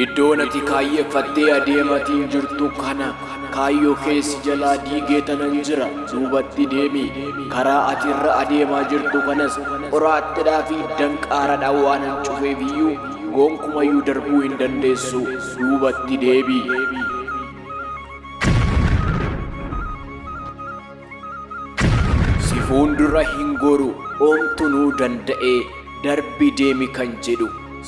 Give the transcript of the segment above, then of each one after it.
iddoon ati kaayyeeffattee adeematiin jirtu kana kaayyoo keessi jalaa diigeetanan jira. Duubatti deemi, karaa ati irra adeemaa jirtu kanas qoraattiidhaa fi danqaaraadhaan waanan cufeefiyyuu gonkumayyuu darbuu hin dandeessu. Duubatti deebi. Si fuuldura hin goru oomtunuu danda'ee darbi deemi kan jedhu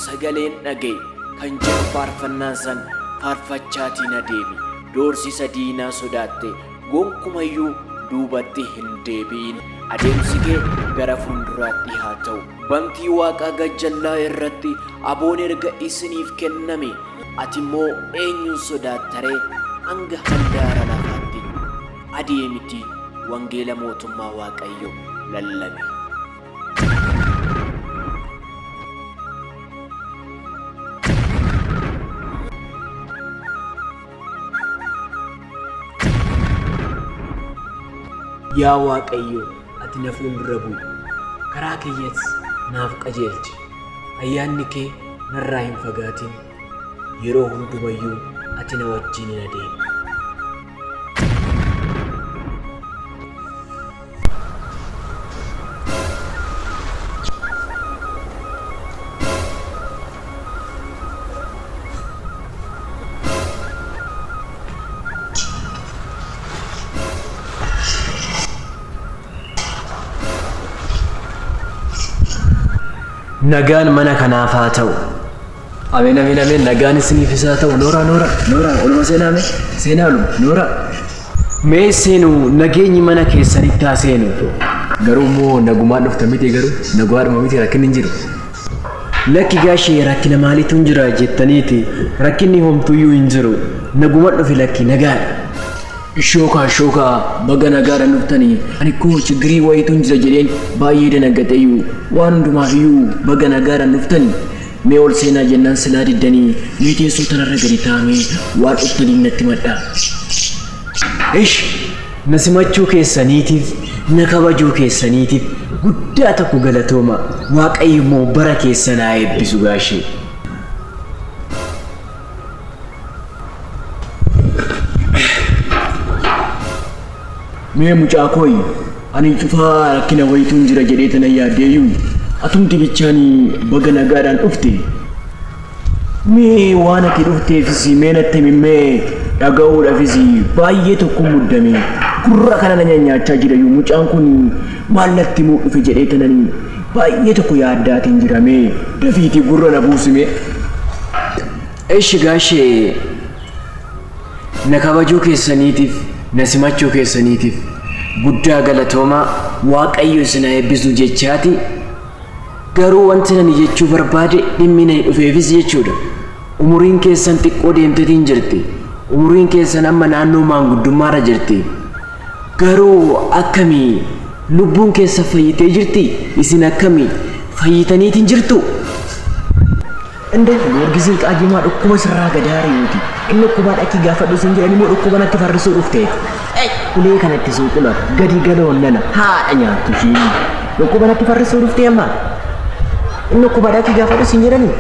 sagaleen dhaga'e kan jedhu faarfannaan san faarfachaatiin adeemi. Doorsisa diinaa sodaatte gonkumayyuu duubatti hin deebiin. Adeemsi kee gara fuulduraatti haa ta'u. Bantii waaqaa gajjallaa irratti aboon erga isiniif kenname, ati immoo eenyuun sodaattaree? Hanga handaara lafaatti adeemiti wangeela mootummaa Waaqayyoo lallabe. Yaa Waaqayyo, ati na fuuldura bu'i, karaa kiyyas naaf qajeelchi. Ayyaanni kee narraa hin fagaatin, yeroo hundumayyuu ati na wajjin hin adeemi. Nagaan mana kanaaf haa ta'u. Ameen ameen ameen. Nagaan isiniif haa ta'u. Noora oluma seenaa Noora. Mee seenu nageenyi mana keessanitti haa seenu. Garuu immoo nagumaan dhufta miti garuu nagumaadhuma miti rakkinni hin jiru. Lakki gaashee rakkina maaliitu hin jira jettaniiti rakkinni homtuyyuu hin jiru. Nagumaan dhufi lakki nagaadha. Shooka baga nagaadhaan dhuftanii ani koo chigrii wayiitu hin jira jedheen baay'ee danaggateeyyuu waan hundumaafiyyuu baga nagaadhaan dhuftanii. Mee ol seenaa jennaan silaa diddanii mee teessoo tanarra gadi taa'amee waan dhuftanii natti madhaa. Na simachuu keessaniitiif na kabajuu keessaniitiif guddaa tokko galatooma. Waaqayyo immoo bara keessan haa eebbisu gaashee. Mee mucaa kooyi ani cufaa rakkina wayiitu hin jira jedhee tana yaaddeeyyuu atumti bichaanii baga nagaadhaan dhufte. Mee waan ati dhufteefis mee natti himee dhaga'uudhaafis baay'ee tokko muddame gurra kana na nyaachaa jirayyuu mucaan kun maal natti himuu dhufe jedhee tananii baay'ee tokko yaaddaatiin jira. Mee dafiitii gurra na buusime. Gaashee na kabajuu keessaniitiif na simachuu keessaniitiif guddaa galatooma. Waaqayyo isin haa eebbisu jechaati. Garuu wanti ani jechuu barbaade dhimmi na dhufeefis jechuudha. Umuriin keessan xiqqoo deemteetiin jirti. Umuriin keessan amma naannoo maanguddummaarra jirti. Garuu akkamii lubbuun keessa fayyitee jirti? Isin akkamii fayyitaniitiin jirtu? Inde Giorgisiin qaajimaa dhukkuma sirraa gadaariiti. Inni dhukkubaa dhaqii gaafadhu isin jedhanii immoo dhukkuba natti farrisuu dhufte. Ulee kanatti suuqula gadi galoon nana haadha nyaattu isheen. Dhukkuba natti farrisuu dhufte amma. Inni dhukkubaa dhaqii gaafadhu isin jedhanii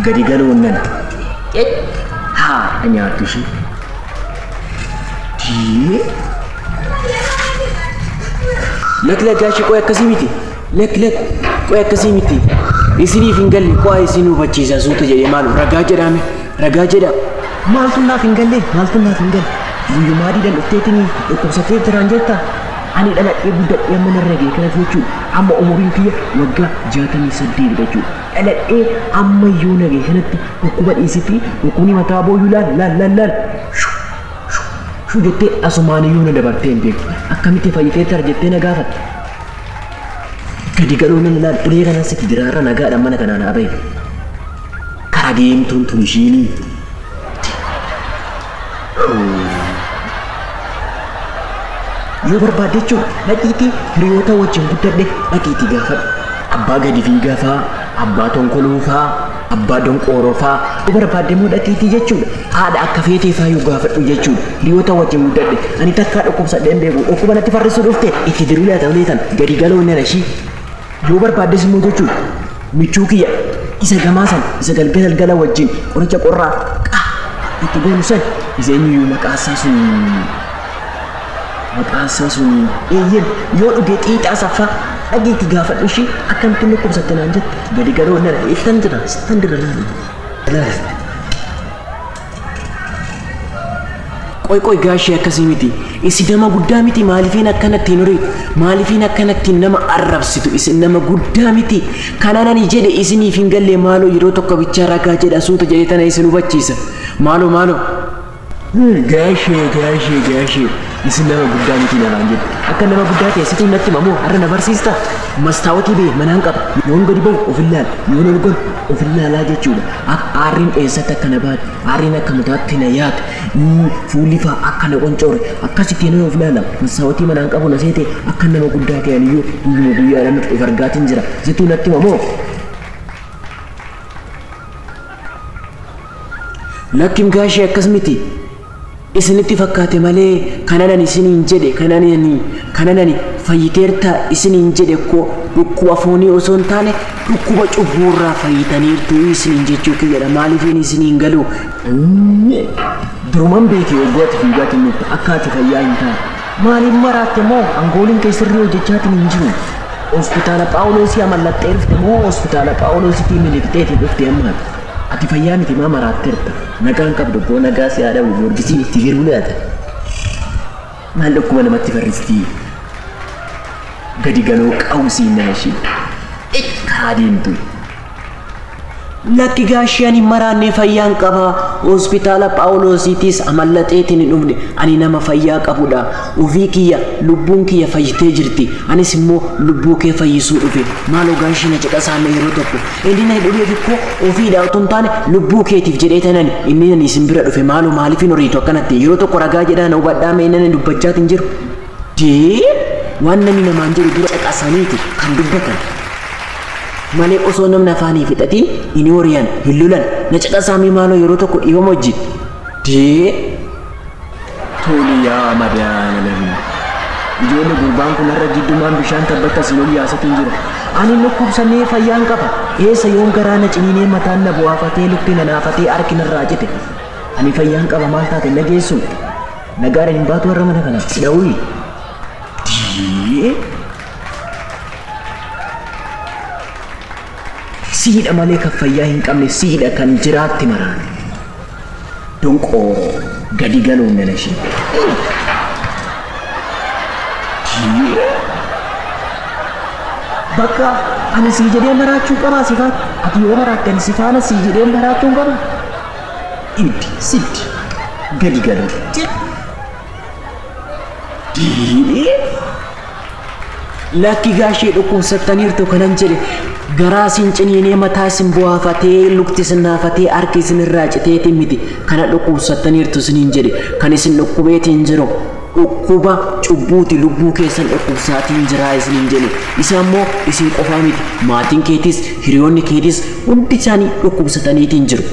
gadi galoon nana haadha nyaattu isheen. Gaashii qoy akkasii miti. Qoy akkasii miti. Isiniif hin galle qo'a isin hubachiisa suuta jedhee maalu ragaa jedha. Maaltu naaf hin galle? Guyyumaa diidan dhufteetiin dhukkubsatee jiraan jetta. Ani dhaladhee guddadhee amma narra ga'e kanatti jechuudha. Amma umuriin kiyya waggaa 68 jechuudha. Dhaladhee amma iyyuu na ga'e kanatti dhukkuba dhiisitti dhukkubni mataa booyyuu laal. Shuu jettee asumaan iyyuu na dabartee hin beektu. Akkamitti fayyitee tara jettee na gaafatte. Gadi galoon nan laal ulee kanan sitti diraarra nagaadhaan mana kanaan haa bahe. Karaa deemtuun tun ishiinii. Yoo barbaadde jechuudha dhaqiitii hiriyoota wajjin guddadhe dhaqiitii gaafadhu. Abbaa gadi fiigaa fa'aa, abbaa tonkoloo fa'aa, abbaa donqooroo fa'aa yoo barbaadde immoo dhaqiitii jechuudha. Haadha akka feetee fa'aa yoo gaafadhu jechuudha. Hiriyoota wajjin guddadhe ani takkaa dhukkubsadhee hin beeku. Dhukkuba natti farrisuu dhufte itti diruu laata ulee tan gadi galoon nana ishii. Yoo barbaaddes immoo jechuudha michuu kiyya isa gamaasan isa galgala wajjin qoricha qorraa itti goonu san isa eenyu maqaasaa sun eeyyen yoo dhuge xiixaa saffaa dhageetti gaafadhu ishee akkamitti dhukkubsatte naan jette gadi galoo nana ittan jira laala. Qoy gaashee akkasii miti isi nama guddaa miti maalifiin akkanatti hin horii maalifiin akkanatti nama arrabsitu isin nama guddaa miti kananani jedhe isiniif hin galle maaloo yeroo tokko bichaa ragaa jedha suuta jedhe tana isin hubachiisa maaloo gaashee isin nama guddaa miti namaan jedhe akka nama guddaa teessituu natti mamoo har'a na barsiista mastaawotii bee manaan qaba yoon gadi bahu ofillaal yoon ol gol ofillaalaa jechuudha aarriin eessatti akka na baate aarriin akka mataatti na yaate fuulli faa akka na qoncoore akkasitti nama ofillaala mastaawotii manaan qabu na seete akka nama guddaa ta'an iyyuu guyyuma guyyaadhaan of argaatiin jira situu natti mamoo. Lakkim gaashee akkas miti isinitti fakkaate malee kananan isiniin jedhe kananani fayyiteerta isiniin jedhe ko dhukkuba foonii osoo hin taane dhukkuba cubbuurraa fayyitaniirtu isiniin jechuu kiyyadha maalifiin isiniin galuu. Duruman beekee waggooti fiigaatiin nutti akka ati fayyaa hin taane maaliif maraatte moo angooliin keessirri hojjechaatiin hin jiru hospitaala Phaawulosii amallattee dhufte moo hospitaala Phaawulosiitii miliqxeetii dhufte ammaati. Ati fayyaa miti maa maraatteerta nagaan qabdu boo nagaa si haadha Giyoorgisiin itti hiruu laata maal dhukkuma namatti farristii gadi galoo qawusiin nama ishii karaa deemtu. Lakki gaashee ani maraannee fayyaan qaba hospitaala Phaawulosiitis amallaxeetiin hin dhufne ani nama fayyaa qabudha ofii kiyya lubbuun kiyya fayyitee jirti anis immoo lubbuu kee fayyisuu dhufe maaloo gaashee na jedha saanna yeroo tokko inni na dhufee fikkoo ofiidhaa otoo hin taane lubbuu keetiif jedhee tanan inni nan isin bira dhufe maaloo maaliifin horiitu akkanatti yeroo tokko ragaa jedhaa na hubadhaa mee nan dubbachaatiin jiru waan namni namaan jedhu dura caqasaniiti kan dubbatan. Malee osoo namni afaanii fixatiin inni horiyan hin lolan na caqasaamii maaloo yeroo tokko dhiibama wajjin toli yaa madaana namni ijoollee gurbaan kun har'a jiddumaan bishaan tabbata sinoo yaasatiin jira ani dhukkubsannee fayyaan qaba eessa yoon garaa na ciniinee mataan na bu'aafatee lukti na naafatee harki narraa cite ani fayyaan qaba maal taate na geessu nagaara hin baatu warra mana kana sidhawii siidha malee kan fayyaa hin qabne siidha kan jiraatti maraan donqoo gadi galuun nana ishee bakka ani sii jedhee maraachuu qabaa sifaat ati yoo maraatte ani sifaana sii jedhee maraachuun qaba iddi siddi gadi galuun lakki gaashee dhukkubsattaniirtu kanan jedhe garaa sin ciniinee mataa sin bu'aafatee lukti sin naafatee harki sin irraa citeetiin miti kana dhukkubsattaniirtu siniin jedhe kan isin dhukkubeetiin jiru dhukkuba cubbuuti lubbuu keessan dhukkubsaatiin jiraa isiniin jedhe isa immoo isin qofaa miti maatiin keetis hiriyoonni keetis hundi isaanii dhukkubsataniitiin jiru.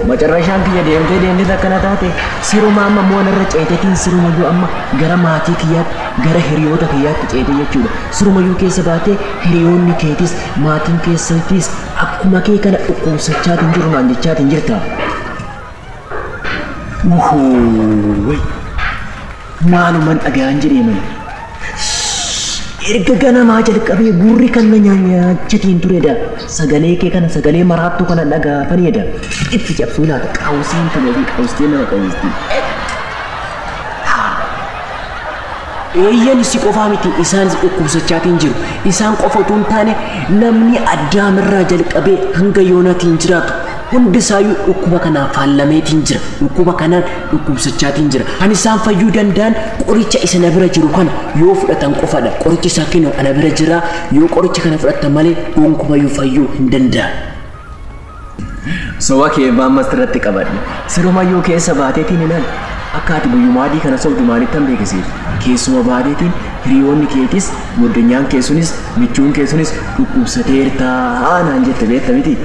Macarrashaan kiyya deemtee akkana taate siruma amma moonarra ceetetiin sirumayyuu amma gara maatii kiyyaatti gara hiriyoota kiyyaatti ceete jechuudha sirumayyuu keessa baatee hiriyoonni keetis maatiin keessattis akkuma kee kana dhukkubsachaatiin jiru naan jechaatiin jirta. Maaluman dhagaan jedheeman erga ganamaa jalqabee gurri kan na nyaachatiin turedha sagalee kee kana sagalee maraattuu kana dhagaafaniidha itti cabsuu laata qawusiin tajaajii qawustee nama qawustii eeyyan si qofaa miti isaanis dhukkubsachaatiin jiru isaan qofa utuu hin taane namni addaamirraa jalqabee hanga yoonaatiin jiraatu hundi isaayyuu dhukkuba kanaan faallameetiin jira dhukkuba kanaan dhukkubsachaatiin jira kan isaan fayyuu danda'an qoricha isa na bira jiru kana yoo fudhatan qofadha qoricha isaa kennu ana bira jira yoo qoricha kana fudhatan malee gonkumayyuu fayyuu hin danda'an. Soba kee baammas irratti qabadhe sirumayyuu keessa baateetiin ilaali akka ati guyyumaadii kana sobdu maalittan beekisiif keessuma baateetiin hiriyoonni keetis goddanyaan keessunis michuun keessunis dhukkubsateertaa naan jette beekta miti.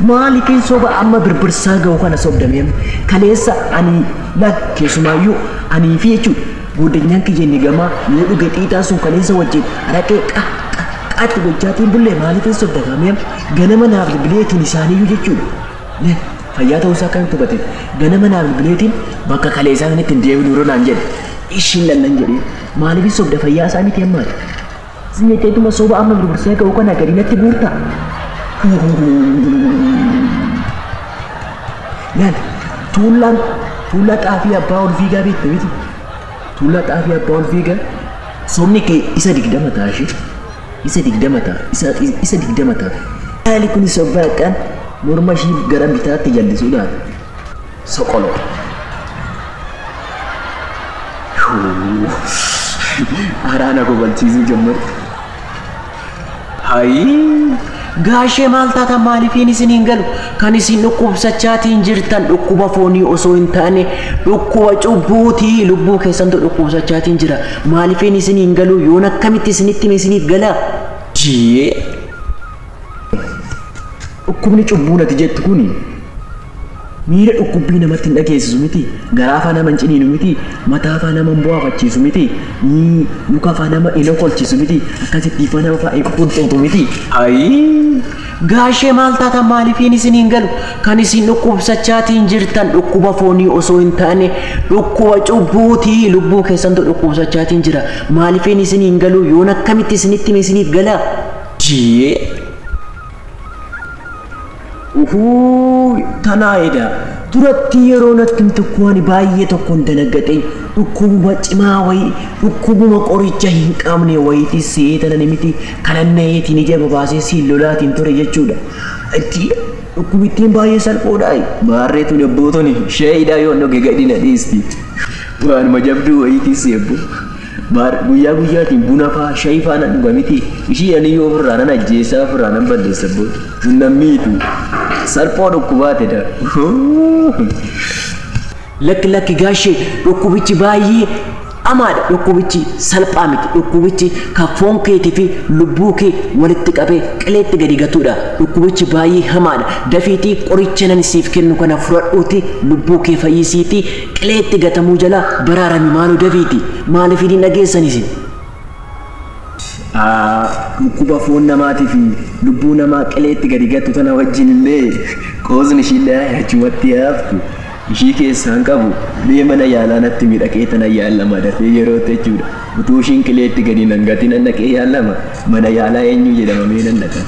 Maalikin soba amma birbirsaa ga'u kana sobdameem kaleessa ani la keessumayyuu anii fi jechuudha godanyaan kiyya ni gamaa yoo dhuge xiixaa sun kaleessa wajjin araqee Akkatti gochaatiin bullee maaliifin soddakameem ganama naaf bilbileetiin isaaniiyyuu jechuudha. Fayyaa ta'uusaa akkamitti hubate ganama naaf bilbileetiin bakka kalee isaan ittiin deebiin yeroo naan jedhe ishiin lannan jedhee maaliifin sobda fayyaa isaa miti hammaadha. Isin jetteetuma soba amma gurgursee ga'uu kana gadi natti guurtaa. Laal tuullaa xaafii abbaa ol fiigaa beekte miti. Tuullaa xaafii abbaa ol fiigaa somni kee isa 20 ta'a ishee. Isa 20 ta'a. Isa 20 ta'a. Haali kun sobbaa kan morma ishii gara bitaatti jallisuudhaan soqoloo. Araana gobalchiisuu jammatti. Hayii gaashee maal taata maaliifiin isiniin galu kan isin dhukkubsachaatiin jirtan dhukkuba foonii osoo hin taane dhukkuba cubbuutii lubbuu keessantu dhukkubsachaatiin jira maaliifiin isiniin galu yoon akkamitti isinitti isiniif galaa jiyee dhukkubni cubbuu nati jettu kuni miira dhukkubbii namatti hin dhageessisu miti garaa afaan nama hin ciniinu miti mataa afaan nama hin bu'aafachiisu miti luka afaan nama ila kolchiisu miti akkasitti ifaan nama fa'aa qunxuutu miti. Hayii gaashee maal taata maaliifiin isiniin galu kan isin dhukkubsachaatiin jirtan dhukkuba foonii osoo hin taane dhukkuba cubbuutii lubbuu keessantu dhukkubsachaatiin jira maaliifiin isiniin galu yoon akkamitti isinitti isiniif galaa jiyee. Tanaayida duratti yeroo natti tokkoon baay'ee tokkoon dalagadhe dhukkubuma cimaa wayii dhukkubuma qoricha hin qabne wayiitti seetana miti kananneetiin ija babaasee siin lolaatiin ture jechuudha. Dhukkubittiin baay'ee salphoodha. Maarreetuun abbootoni sheeyidhaa yoo dhogee gadhina dhiisti. Waanuma jabduu wayiitti seebbu. Guyyaa guyyaatiin buna fa'aa shaayii fa'aa nan dhuga miti. Ishii ani yoo ofirraa nan ajjeesaa ofirraa nan balleessa booda. Nammiitu. Salphoo dhukkubaatedha. Lakki gaashee dhukkubichi baay'ee amaadha. Dhukkubichi salphaa miti. Dhukkubichi kan foon keetii fi lubbuu kee walitti qabee qileetti gadi gatuudha. Dhukkubichi baay'ee hamaadha. Dafiitii qoricha nan siif kennu kana fudhadhuuti lubbuu kee fayyisiitii qileetti gatamuu jala baraarami maaloo dafiiti. Maaliif hin dhageessanis? Dhukkuba foon namaatii fi lubbuu namaa qileetti gadi gatu tana wajjin illee qoosni ishiillee achumatti haftu ishii keessaan qabu mee mana yaalaa natti miidhaqee tana yaallama dafee yeroo jechuudha. Utuu ishiin qileetti gadi nan gatiin an dhaqee yaallama mana yaalaa eenyu jedhama mee nan dhaqa.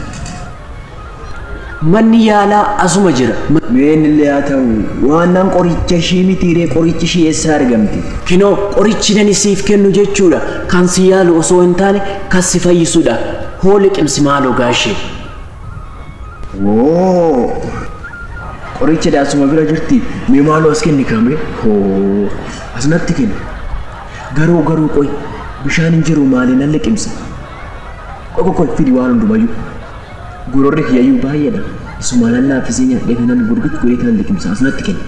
Manni yaalaa asuma jira. Meen illee haa ta'u waan qoricha ishii mitiiree qorichi ishii eessaa argamti. Kinoo qorichi nan siif kennu jechuudha kan si yaalu osoo hin taane kan si fayyisuudha. Hoo liqimsi maaloo gaashee. Qoricha daasuma bira jirti mee maaloo as kenni kame asnatti kenna. Garuu qoy bishaan hin jiru maali nan liqimsa. Qoy fidi waan hundumayyuu. Gurorri kiyyayyuu baay'eedha. Isumaalaan laaffisee nyaadhee kanan gurgurtu godhee kanan liqimsa asnatti kenna.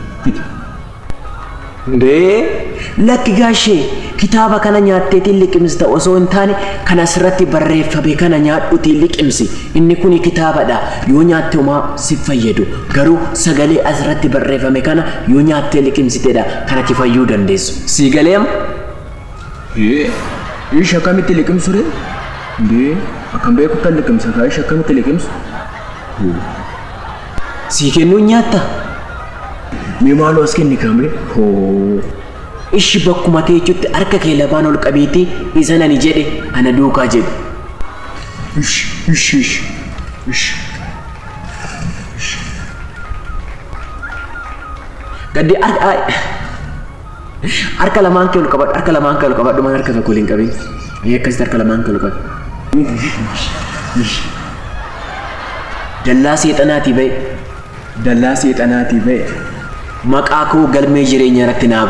Lakki gaashee kitaaba kana nyaatteetiin liqimsita osoo hin taane kan asirratti barreeffame kana nyaadhuutiin liqimsi. Inni kuni kitaabadha. Yoo nyaatte homaa si fayyadu. Garuu sagalee asirratti barreeffame kana yoo nyaattee liqimsiteedha kanatti fayyuu dandeessu. Sii galeema? Ishi akkamitti liqimsu ree? Akkam beeku kan liqimsa kaa ishi akkamitti liqimsu? Sii kennuun nyaatta? Mee maaloo as kenni kame? Ishi bakkuma teechutti harka kee lamaan ol qabeetii isa nani jedhe ana duukaa jedhu. Gaddi harka lamaan kee ol qabadhu man harka tokko hin qabin. Akkasitti harka lamaan kee ol qabadhu. Dallaa seexanaatii ba'e. Maqaa koo galmee jireenya irratti naa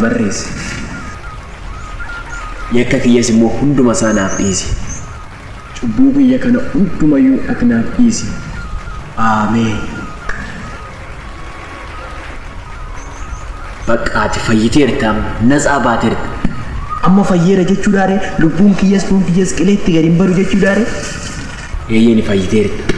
barreessi. Yakka kiyyas immoo hunduma isaa naaf dhiisi. Cubbuu biyya kana hundumayyuu ati naaf dhiisi. Ameen. Bakka ati fayyiteerta natsaa baateerta. Amma fayyeera jechuudhaare lubbuun kiyyas qileetti gadi hin badu jechuudhaare. Eeyyee ni fayyiteerta.